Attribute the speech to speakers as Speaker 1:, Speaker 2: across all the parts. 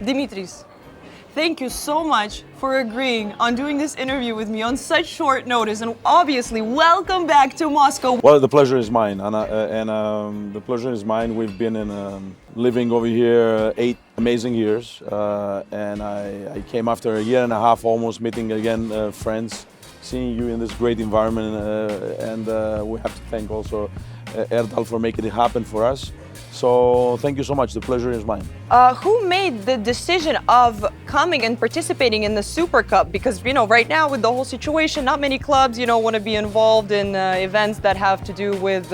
Speaker 1: Dimitris, thank you so much for agreeing on doing this interview with me on such short notice, and obviously welcome back to Moscow.
Speaker 2: Well, the pleasure is mine, the pleasure is mine. We've been living over here 8 amazing years, and I came after a year and a half, almost meeting again friends, seeing you in this great environment, and we have to thank also Erdal for making it happen for us. So thank you so much. The pleasure is mine.
Speaker 1: Who made the decision of coming and participating in the Super Cup? Because, right now with the whole situation, not many clubs, want to be involved in events that have to do with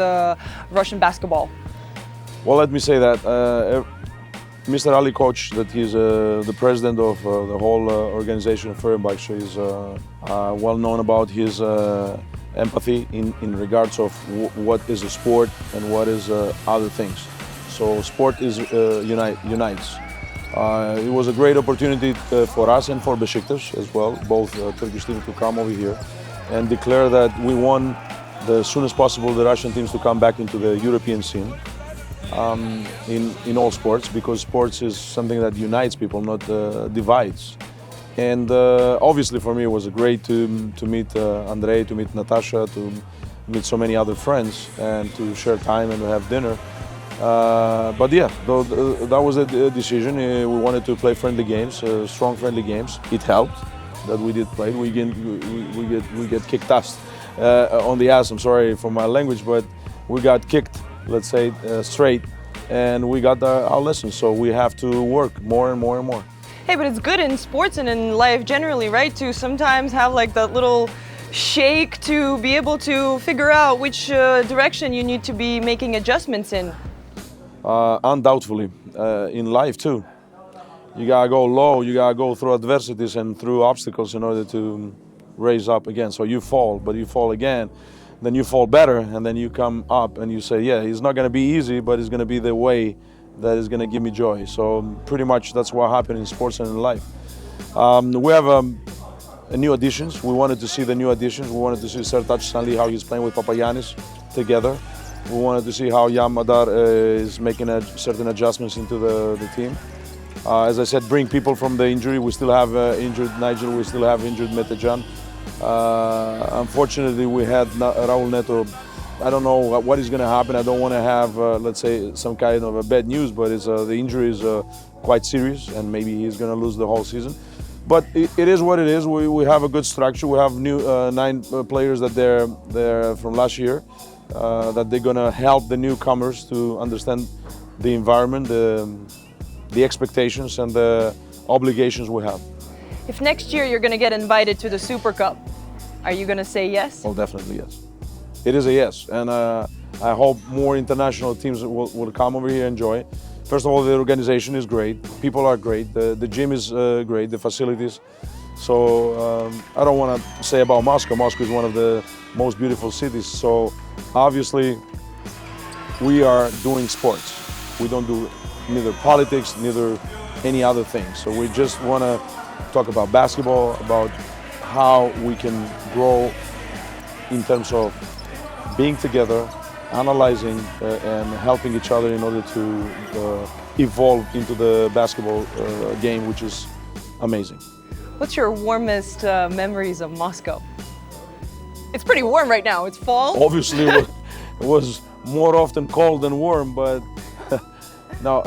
Speaker 1: Russian basketball.
Speaker 2: Well, let me say that Mr. Ali Koch, that he's the president of the whole organization of Ferenbach, so he's well known about his empathy in regards of what is a sport and what is other things. So sport is unites. It was a great opportunity for us and for Besiktas as well, both Turkish teams to come over here and declare that we want the soonest possible the Russian teams to come back into the European scene in all sports, because sports is something that unites people, not divides. And obviously for me it was great to meet Andrei, to meet Natasha, to meet so many other friends and to share time and to have dinner. But yeah, that was a decision. We wanted to play friendly games, strong friendly games. It helped that we did play. We get kicked ass on the ass. I'm sorry for my language, but we got kicked, let's say, straight, and we got our lessons. So we have to work more and more and more.
Speaker 1: Hey, but it's good in sports and in life generally, right? To sometimes have like that little shake to be able to figure out which direction you need to be making adjustments in.
Speaker 2: Undoubtedly, in life too. You gotta go low, you gotta go through adversities and through obstacles in order to raise up again. So you fall, but you fall again, then you fall better, and then you come up and you say, yeah, it's not gonna be easy, but it's gonna be the way that is gonna give me joy. So pretty much that's what happened in sports and in life. We have new additions. We wanted to see the new additions. We wanted to see Sertac Stanley, how he's playing with Papagiannis together. We wanted to see how Jan Madar is making certain adjustments into the team. As I said, bring people from the injury. We still have injured Nigel, we still have injured Metejan. Unfortunately, we had Raul Neto. I don't know what is going to happen. I don't want to have, let's say, some kind of a bad news, but the injury is quite serious, and maybe he's going to lose the whole season. But it is what it is. We have a good structure. We have new 9 players that they're from last year. That they're gonna help the newcomers to understand the environment, the expectations and the obligations we have.
Speaker 1: If next year you're gonna get invited to the Super Cup, are you gonna say yes?
Speaker 2: Well, definitely yes. It is a yes, and I hope more international teams will come over here and enjoy. First of all, the organization is great, people are great, the gym is great, the facilities. So I don't want to say about Moscow. Moscow is one of the most beautiful cities. So obviously we are doing sports. We don't do neither politics, neither any other thing. So we just want to talk about basketball, about how we can grow in terms of being together, analyzing and helping each other in order to evolve into the basketball game, which is amazing.
Speaker 1: What's your warmest memories of Moscow? It's pretty warm right now, it's fall.
Speaker 2: Obviously, it was more often cold than warm, but no,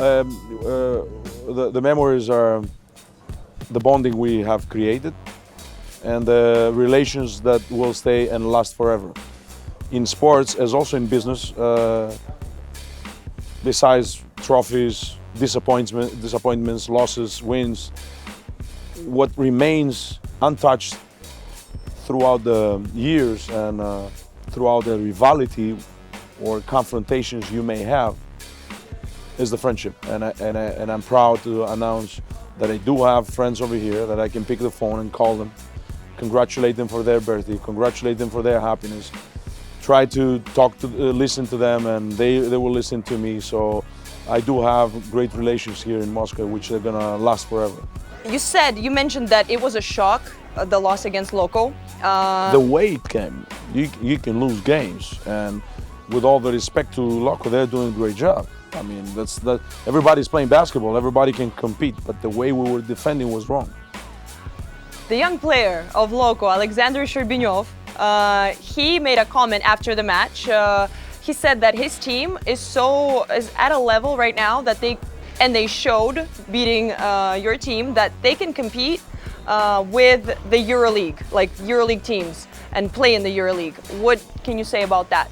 Speaker 2: the memories are the bonding we have created and the relations that will stay and last forever. In sports, as also in business, besides trophies, disappointments, losses, wins, what remains untouched throughout the years and throughout the rivalry or confrontations you may have is the friendship. And I'm proud to announce that I do have friends over here that I can pick the phone and call them, congratulate them for their birthday, congratulate them for their happiness, try to talk to, listen to them, and they will listen to me. So I do have great relations here in Moscow, which are gonna last forever.
Speaker 1: You mentioned that it was a shock, the loss against Loco.
Speaker 2: The way it came, you can lose games, and with all the respect to Loco, they're doing a great job. I mean, that everybody's playing basketball, everybody can compete, but the way we were defending was wrong.
Speaker 1: The young player of Loco, Alexander Sherbinyov, he made a comment after the match. He said that his team is at a level right now that they showed beating your team that they can compete with the EuroLeague, like EuroLeague teams, and play in the EuroLeague. What can you say about that?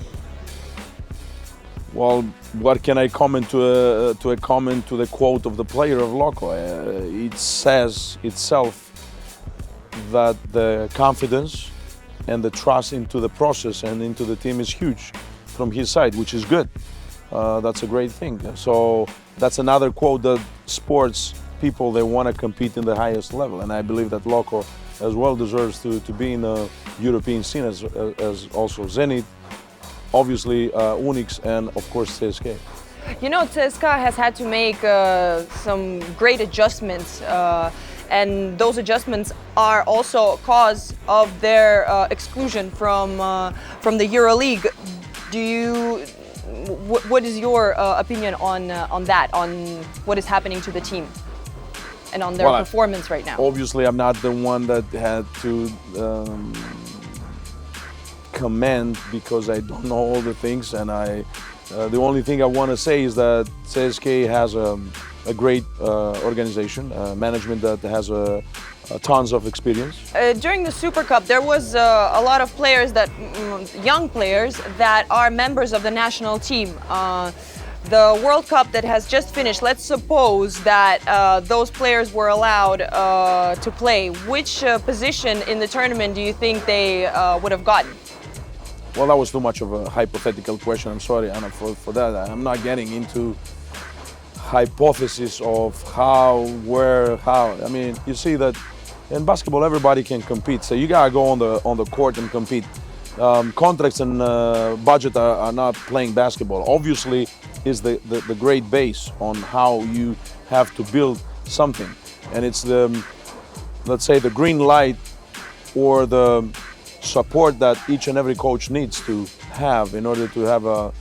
Speaker 2: Well, what can I comment to a comment to the quote of the player of Loco? It says itself that the confidence and the trust into the process and into the team is huge from his side, which is good. That's a great thing. So that's another quote that sports people, they want to compete in the highest level, and I believe that Loco as well deserves to be in the European scene as also Zenit, obviously Unix, and of course CSK.
Speaker 1: You know, CSKA has had to make some great adjustments, and those adjustments are also a cause of their exclusion from the EuroLeague. What is your opinion on that, on what is happening to the team and on their performance right now?
Speaker 2: Obviously, I'm not the one that had to comment because I don't know all the things, and the only thing I want to say is that CSK has a great organization, management that has tons of experience.
Speaker 1: During the Super Cup, there was a lot of players young players that are members of the national team. The World Cup that has just finished, let's suppose that those players were allowed to play. Which position in the tournament do you think they would have gotten?
Speaker 2: Well, that was too much of a hypothetical question. I'm sorry, Anna, for that. I'm not getting into hypothesis of how, where, how. I mean, you see that in basketball, everybody can compete. So you gotta go on the court and compete. Contracts and budget are not playing basketball. Obviously, is the great base on how you have to build something, and it's let's say the green light or the support that each and every coach needs to have in order to have a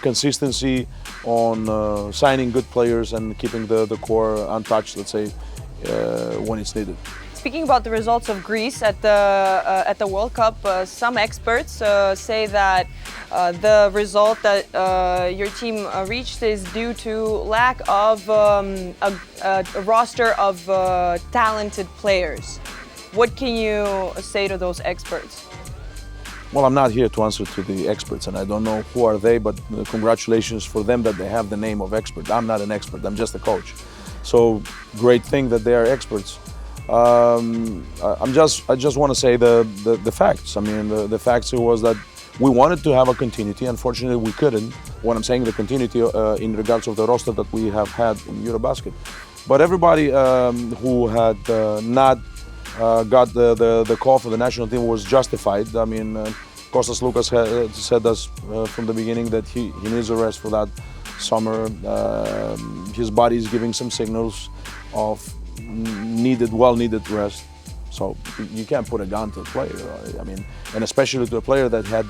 Speaker 2: consistency on signing good players and keeping the core untouched, let's say, when it's needed.
Speaker 1: Speaking about the results of Greece at the World Cup, some experts say that the result that your team reached is due to lack of a roster of talented players. What can you say to those experts?
Speaker 2: Well, I'm not here to answer to the experts, and I don't know who are they, but congratulations for them that they have the name of expert. I'm not an expert, I'm just a coach. So great thing that they are experts. I just want to say the facts. I mean, the facts was that we wanted to have a continuity. Unfortunately, we couldn't. When I'm saying the continuity in regards of the roster that we have had in Eurobasket. But everybody who had not got the call for the national team was justified. I mean, Kostas Loukas said us from the beginning that he needs a rest for that summer. His body is giving some signals of well-needed rest. So you can't put a gun to a player. I mean, and especially to a player that had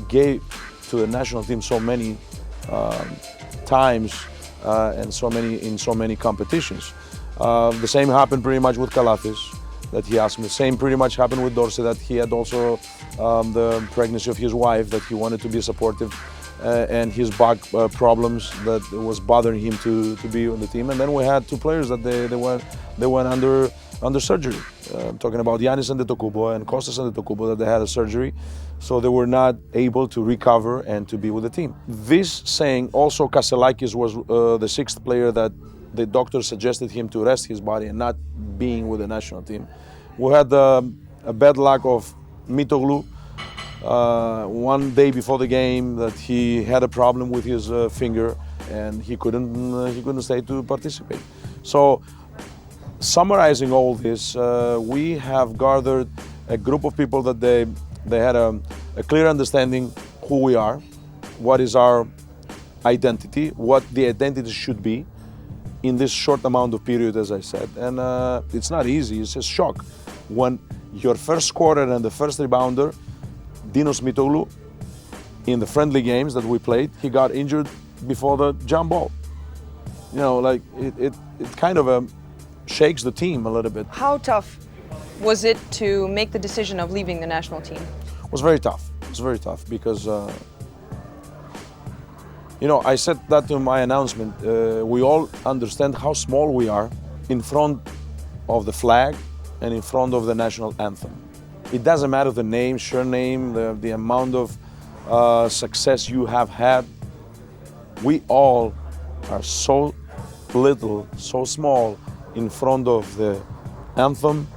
Speaker 2: gave to the national team so many times and in so many competitions. The same happened pretty much with Kalathis, that he asked me. The same pretty much happened with Dorsey, that he had also the pregnancy of his wife, that he wanted to be supportive, and his back problems that was bothering him to be on the team. And then we had two players that they went under surgery. I'm talking about Giannis Antetokounmpo and Kostas Antetokounmpo, that they had a surgery, so they were not able to recover and to be with the team. This saying also, Kasselakis was the sixth player that the doctor suggested him to rest his body and not being with the national team. We had a bad luck of Mitoglou. One day before the game, that he had a problem with his finger and he couldn't stay to participate. So, summarizing all this, we have gathered a group of people that they had a clear understanding who we are, what is our identity, what the identity should be in this short amount of period, as I said. And it's not easy, it's a shock. When your first scorer and the first rebounder, Dinos Mitoglou, in the friendly games that we played, he got injured before the jump ball. You know, like it kind of shakes the team a little bit.
Speaker 1: How tough was it to make the decision of leaving the national team?
Speaker 2: It was very tough. It was very tough because, you know, I said that in my announcement. We all understand how small we are in front of the flag and in front of the national anthem. It doesn't matter the name, surname, the amount of success you have had. We all are so little, so small in front of the anthem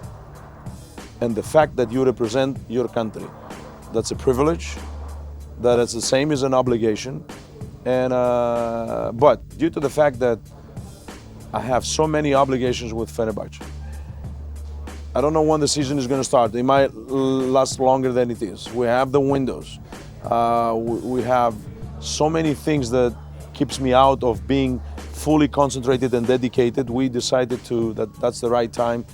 Speaker 2: and the fact that you represent your country. That's a privilege, that is the same as an obligation. And but due to the fact that I have so many obligations with Fenerbahce, I don't know when the season is going to start. It might last longer than it is. We have the windows. We have so many things that keeps me out of being fully concentrated and dedicated. We decided that's the right time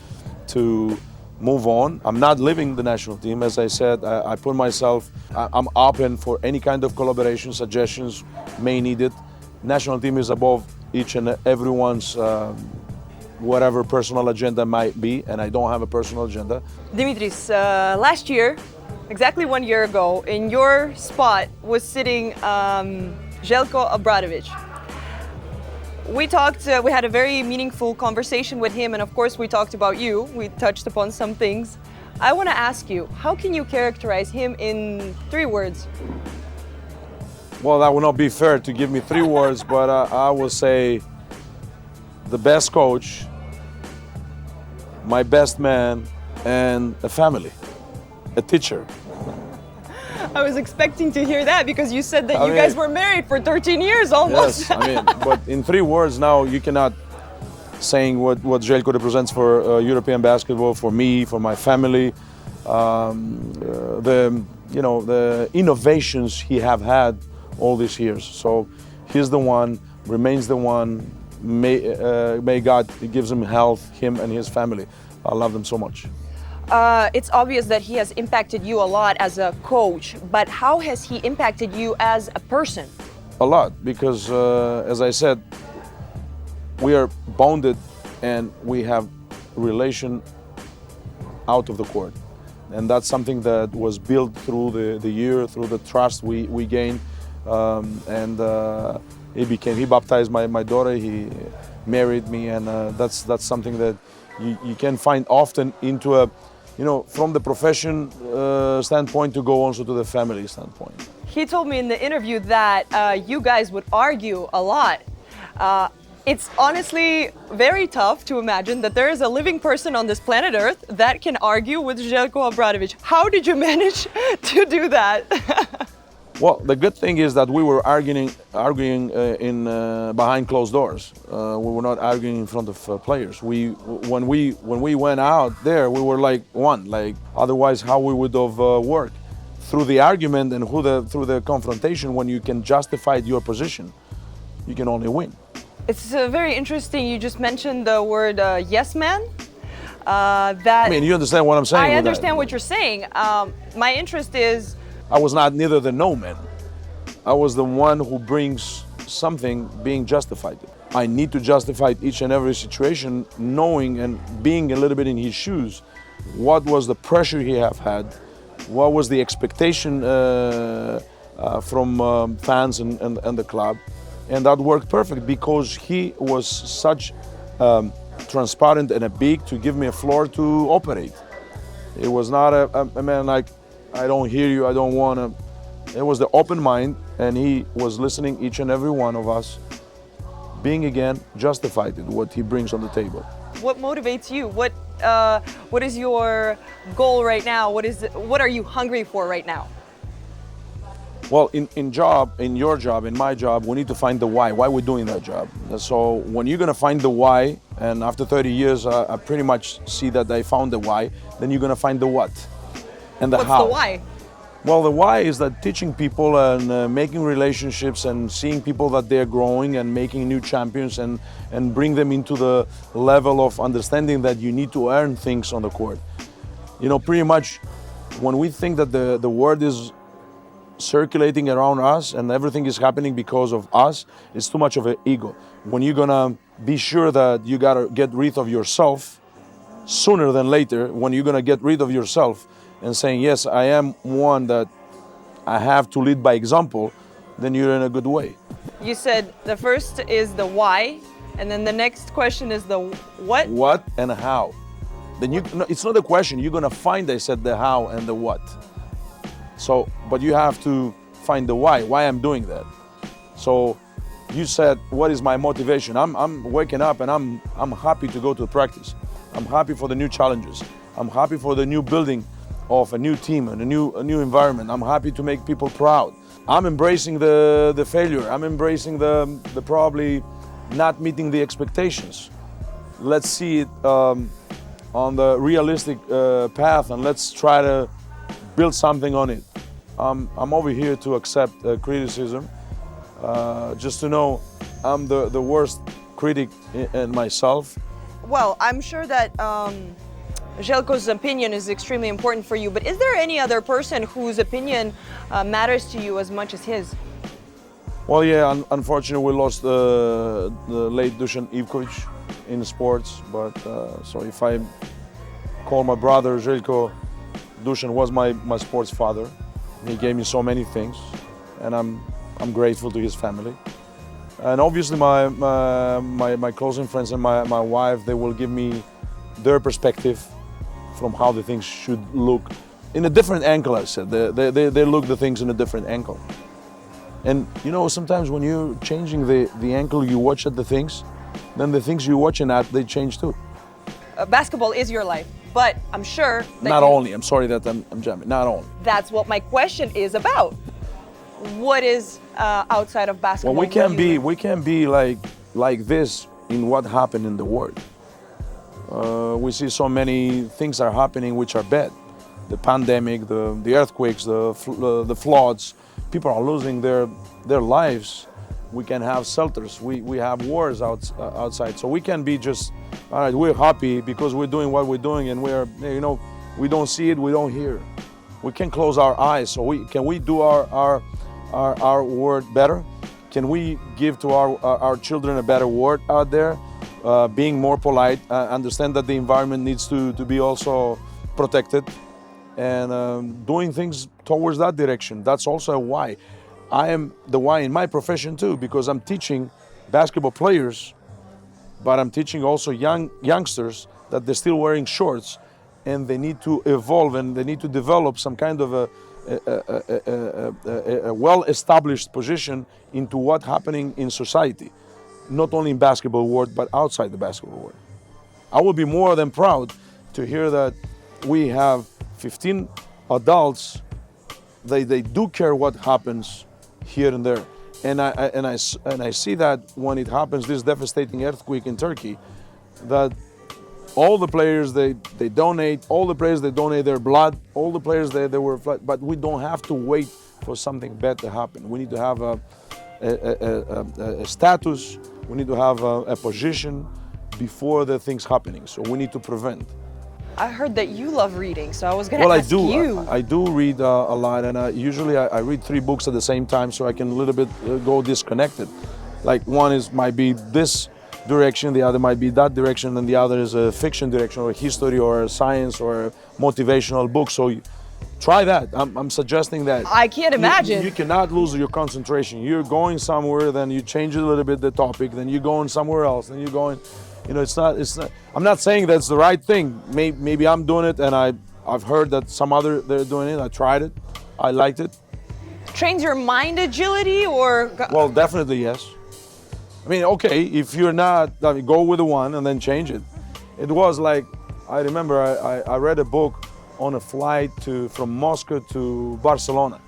Speaker 2: to move on. I'm not leaving the national team. As I said, I put myself, I'm open for any kind of collaboration, suggestions may need it. National team is above each and everyone's whatever personal agenda might be, and I don't have a personal agenda.
Speaker 1: Dimitris, last year, exactly 1 year ago, in your spot was sitting Željko Obradović. We talked, we had a very meaningful conversation with him, and of course we talked about you. We touched upon some things. I want to ask you, how can you characterize him in 3 words?
Speaker 2: Well, that would not be fair to give me 3 words, but I will say the best coach, my best man, and a family, a teacher.
Speaker 1: I was expecting to hear that because you said that you guys were married for 13 years almost.
Speaker 2: Yes, I mean, but in 3 words now, you cannot saying what Željko represents for European basketball, for me, for my family, the innovations he have had all these years. So he's the one, remains the one. May God gives him health, him and his family. I love them so much.
Speaker 1: It's obvious that he has impacted you a lot as a coach, but how has he impacted you as a person?
Speaker 2: A lot, because as I said, we are bonded and we have relation out of the court. And that's something that was built through the year, through the trust we gained. He baptized my daughter, he married me, and that's something that you can find often into a, from the profession standpoint to go also to the family standpoint.
Speaker 1: He told me in the interview that you guys would argue a lot. It's honestly very tough to imagine that there is a living person on this planet Earth that can argue with Željko Obradović. How did you manage to do that?
Speaker 2: Well, the good thing is that we were arguing in behind closed doors. We were not arguing in front of players. When we went out there, we were like one. Like otherwise, how we would have worked through the argument and through the confrontation. When you can justify your position, you can only win.
Speaker 1: It's very interesting. You just mentioned the word yes man.
Speaker 2: I mean, you understand what I'm saying?
Speaker 1: I understand what you're saying. My interest is,
Speaker 2: I was not neither the no man. I was the one who brings something being justified. I need to justify each and every situation, knowing and being a little bit in his shoes. What was the pressure he have had? What was the expectation from fans and the club? And that worked perfect because he was such transparent and a big to give me a floor to operate. It was not a man like, I don't hear you, I don't want to. It was the open mind, and he was listening each and every one of us, being again justified in what he brings on the table.
Speaker 1: What motivates you? What is your goal right now? What are you hungry for right now?
Speaker 2: Well, in your job, in my job, we need to find the why we're doing that job. So when you're gonna find the why, and after 30 years, I pretty much see that I found the why, then you're gonna find the what. And
Speaker 1: What's
Speaker 2: how.
Speaker 1: the why?
Speaker 2: Well, the why is that teaching people and making relationships and seeing people that they're growing and making new champions and bring them into the level of understanding that you need to earn things on the court. Pretty much when we think that the word is circulating around us and everything is happening because of us, it's too much of an ego. When you're gonna be sure that you gotta get rid of yourself sooner than later, when you're gonna get rid of yourself and saying, yes, I am one that I have to lead by example, then you're in a good way.
Speaker 1: You said the first is the why, and then the next question is the what?
Speaker 2: What and how. Then no, it's not a question, you're gonna find, I said, the how and the what. So, but you have to find the why I'm doing that. So you said, what is my motivation? I'm waking up and I'm happy to go to practice. I'm happy for the new challenges. I'm happy for the new building of a new team and a new environment. I'm happy to make people proud. I'm embracing the failure. I'm embracing the probably not meeting the expectations. Let's see it on the realistic path, and let's try to build something on it. I'm over here to accept criticism, just to know I'm the worst critic in myself.
Speaker 1: Well, I'm sure that Željko's opinion is extremely important for you, but is there any other person whose opinion matters to you as much as his?
Speaker 2: Well, yeah, unfortunately we lost the late Dusan Ivkovic in sports, but so if I call my brother Željko, Dusan was my sports father. He gave me so many things, and I'm grateful to his family. And obviously my closing friends and my wife, they will give me their perspective from how the things should look in a different angle. I said they look the things in a different angle. And you know, sometimes when you're changing the angle you watch at the things, then the things you're watching at, they change too.
Speaker 1: Basketball is your life, but I'm sure that
Speaker 2: not only. I'm sorry that I'm jumping. Not only.
Speaker 1: That's what my question is about. What is outside of basketball?
Speaker 2: Well, we can't be like this in what happened in the world. We see so many things are happening which are bad. The pandemic, the earthquakes, the floods. People are losing their lives. We can have shelters. We have wars outside. So we can be just, all right, we're happy because we're doing what we're doing, and we're, you know, we don't see it, we don't hear. We can close our eyes. So can we do our word better? Can we give to our children a better word out there? Being more polite, understand that the environment needs to be also protected, and doing things towards that direction. That's also a why. I am the why in my profession too, because I'm teaching basketball players, but I'm teaching also youngsters that they're still wearing shorts, and they need to evolve and they need to develop some kind of a well-established position into what's happening in society, not only in basketball world, but outside the basketball world. I would be more than proud to hear that we have 15 adults, they do care what happens here and there. And I see that when it happens, this devastating earthquake in Turkey, that all the players, they donate, all the players, they donate their blood, all the players, they were, but we don't have to wait for something bad to happen. We need to have a status, we need to have a position before the things happening. So we need to prevent.
Speaker 1: I heard that you love reading, so I was going to ask you.
Speaker 2: Well, I do read a lot, and usually I read 3 books at the same time, so I can a little bit go disconnected. Like one might be this direction, the other might be that direction, and the other is a fiction direction, or history, or science, or a motivational book. So try that. I'm suggesting that.
Speaker 1: I can't imagine.
Speaker 2: You cannot lose your concentration. You're going somewhere, then you change a little bit the topic, then you're going somewhere else, then you're going. You know, it's not. I'm not saying that's the right thing. Maybe I'm doing it, and I've heard that some other they're doing it. I tried it. I liked it.
Speaker 1: Trains your mind agility, or?
Speaker 2: Well, definitely yes. I mean, okay, if you're not, I mean, go with the one and then change it. It was like, I remember I read a book on a flight from Moscow to Barcelona.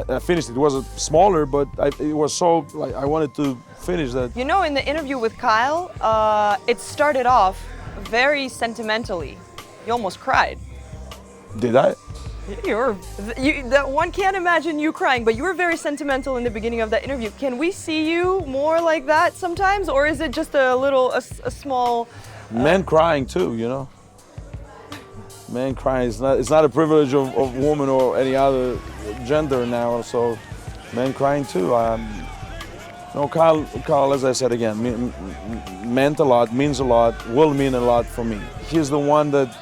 Speaker 2: I finished it. It was smaller, but it was so, like, I wanted to finish that.
Speaker 1: You know, in the interview with Kyle, it started off very sentimentally. You almost cried.
Speaker 2: Did I?
Speaker 1: One can't imagine you crying, but you were very sentimental in the beginning of that interview. Can we see you more like that sometimes, or is it just a small?
Speaker 2: Men crying too, you know. Men crying. It's not a privilege of woman or any other gender now, so men crying too. No, Kyle, as I said again, meant a lot, means a lot, will mean a lot for me. He's the one that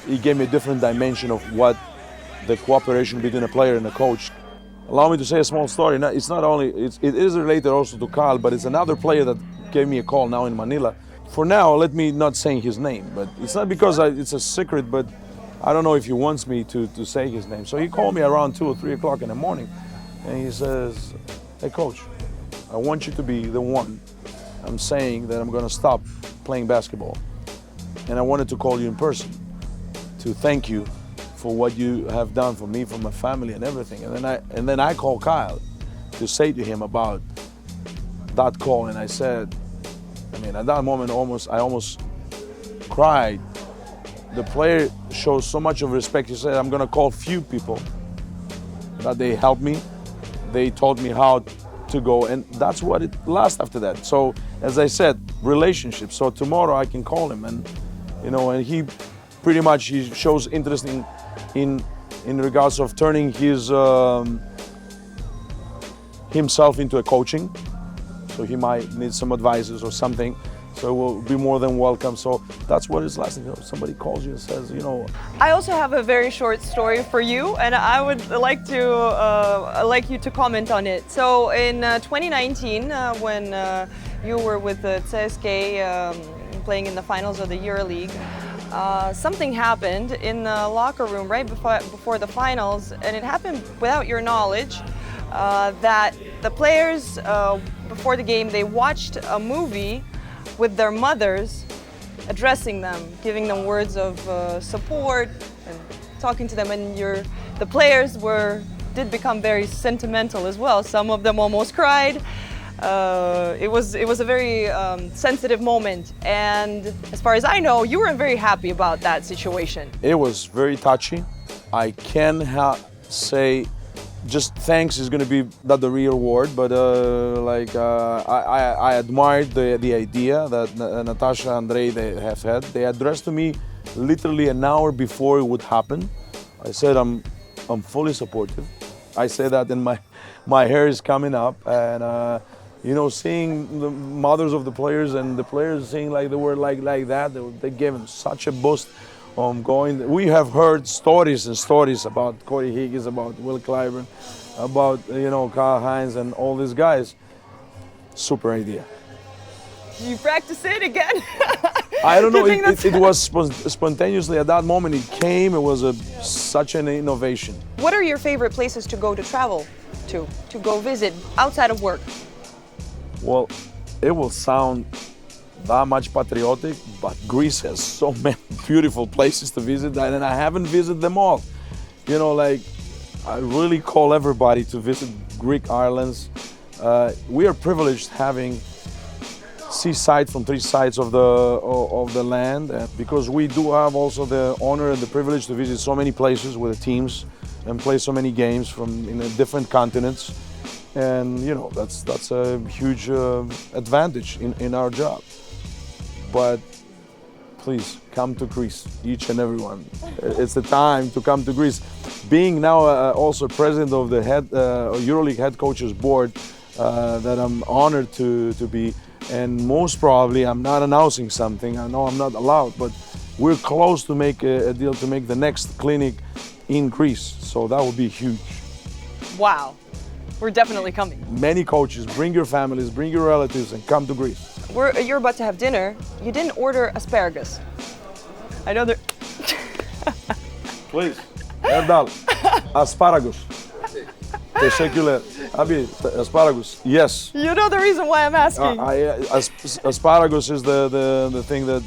Speaker 2: he gave me a different dimension of what the cooperation between a player and a coach. Allow me to say a small story. It's not only, it is related also to Kyle, but it's another player that gave me a call now in Manila. For now, let me not say his name, but it's not because it's a secret, but I don't know if he wants me to say his name. So he called me around 2 or 3 o'clock in the morning, and he says, "Hey coach, I want you to be the one. I'm saying that I'm gonna stop playing basketball. And I wanted to call you in person to thank you for what you have done for me, for my family and everything." And then I called Kyle to say to him about that call, and I said, I mean, at that moment I almost cried. The player shows so much of respect. He said, "I'm gonna call few people that they helped me. They taught me how to go," and that's what it lasts after that. So as I said, relationships. So tomorrow I can call him, and and he pretty much he shows interest in regards of turning his himself into a coaching. So he might need some advisors or something. So we'll be more than welcome. So that's what it's lasting. Somebody calls you and says,
Speaker 1: I also have a very short story for you, and I would like you to comment on it. So in 2019, when you were with the CSKA playing in the finals of the EuroLeague, something happened in the locker room right before the finals, and it happened without your knowledge. That the players before the game, they watched a movie with their mothers, addressing them, giving them words of support and talking to them, and the players did become very sentimental as well. Some of them almost cried. It was a very sensitive moment, and as far as I know, you weren't very happy about that situation.
Speaker 2: It was very touchy. I can say just thanks is going to be not the real word, but I admired the idea that Natasha and Andrei they have had. They addressed to me literally an hour before it would happen. I said I'm fully supportive. I said that, and my hair is coming up, and seeing the mothers of the players and the players saying like the word like that, they gave them such a boost. Going. We have heard stories and stories about Corey Higgins, about Will Clyburn, about Kyle Hines and all these guys. Super idea.
Speaker 1: You practice it again?
Speaker 2: I don't know. It was spontaneously at that moment. It came. It was such an innovation.
Speaker 1: What are your favorite places to go to travel to go visit outside of work?
Speaker 2: Well, it will sound that much patriotic, but Greece has so many beautiful places to visit, and I haven't visited them all. I really call everybody to visit Greek islands. We are privileged having seaside from 3 sides of the land, because we do have also the honor and the privilege to visit so many places with the teams and play so many games in different continents, and that's a huge advantage in our job. But please come to Greece, each and everyone. It's the time to come to Greece. Being now also president of the EuroLeague head coaches board, that I'm honored to be, and most probably I'm not announcing something. I know I'm not allowed, but we're close to make a deal to make the next clinic in Greece. So that would be huge.
Speaker 1: Wow, we're definitely coming.
Speaker 2: Many coaches, bring your families, bring your relatives, and come to Greece.
Speaker 1: You're about to have dinner. You didn't order asparagus. I know that.
Speaker 2: Please, Erdal, asparagus. Teşekkürler. Abi, asparagus. Yes.
Speaker 1: You know the reason why I'm asking.
Speaker 2: Asparagus is the thing that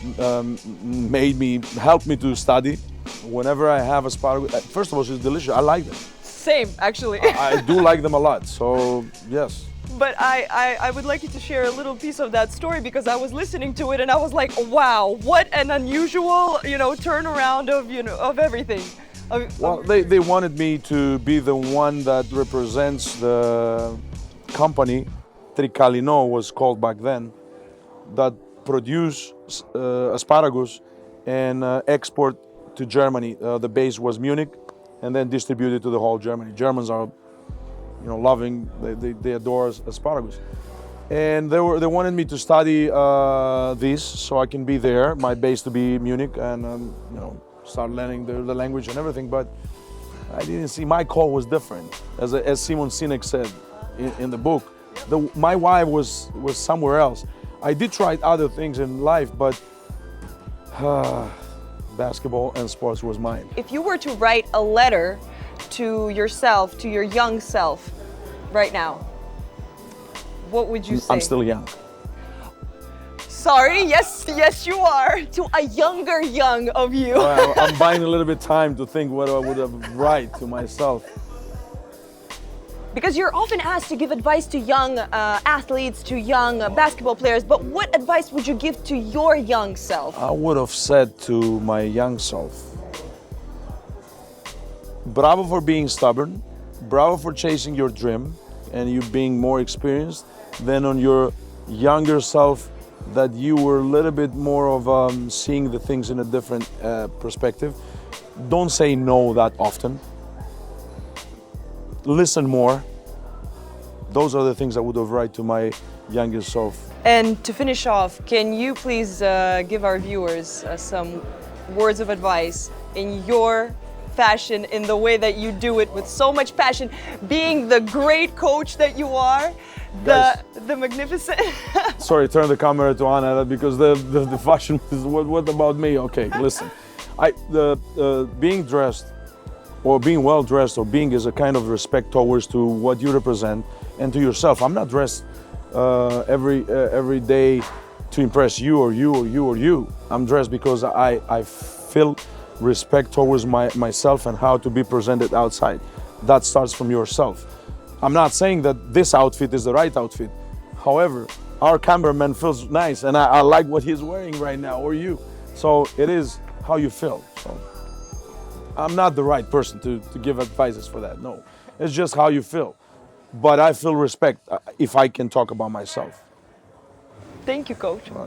Speaker 2: helped me to study. Whenever I have asparagus, first of all, it's delicious. I like them.
Speaker 1: Same, actually.
Speaker 2: I do like them a lot. So yes.
Speaker 1: But I would like you to share a little piece of that story, because I was listening to it and I was like, wow, what an unusual, turnaround of everything.
Speaker 2: Well, they wanted me to be the one that represents the company, Tricalino was called back then, that produce asparagus and export to Germany. The base was Munich, and then distribute it to the whole Germany. Germans are, loving. They adore asparagus, and they wanted me to study this so I can be there. My base to be Munich, and start learning the language and everything. But I didn't see my call was different, as Simon Sinek said in the book. My why was somewhere else. I did try other things in life, but basketball and sports was mine.
Speaker 1: If you were to write a letter to yourself, to your young self, right now, what would you say?
Speaker 2: I'm still young.
Speaker 1: Sorry, yes you are. To a younger young of you.
Speaker 2: I'm buying a little bit time to think what I would have write to myself.
Speaker 1: Because you're often asked to give advice to young athletes, to young basketball players, but what advice would you give to your young self?
Speaker 2: I would have said to my young self, bravo for being stubborn, bravo for chasing your dream, and you being more experienced than on your younger self, that you were a little bit more of seeing the things in a different perspective. Don't say no that often. Listen more. Those are the things I would have write to my younger self.
Speaker 1: And to finish off, can you please give our viewers some words of advice in your fashion, in the way that you do it with so much passion, being the great coach that you are, the magnificent...
Speaker 2: Sorry, turn the camera to Anna, because the fashion is what about me? Okay, listen. Being dressed, or being well dressed, or being is a kind of respect towards to what you represent and to yourself. I'm not dressed every day to impress you or you or you or you. I'm dressed because I feel respect towards myself and how to be presented outside. That starts from yourself. I'm not saying that this outfit is the right outfit. However, our cameraman feels nice and I like what he's wearing right now, or you. So it is how you feel. So I'm not the right person to give advices for that, no. It's just how you feel. But I feel respect if I can talk about myself.
Speaker 1: Thank you, Coach.
Speaker 2: All right.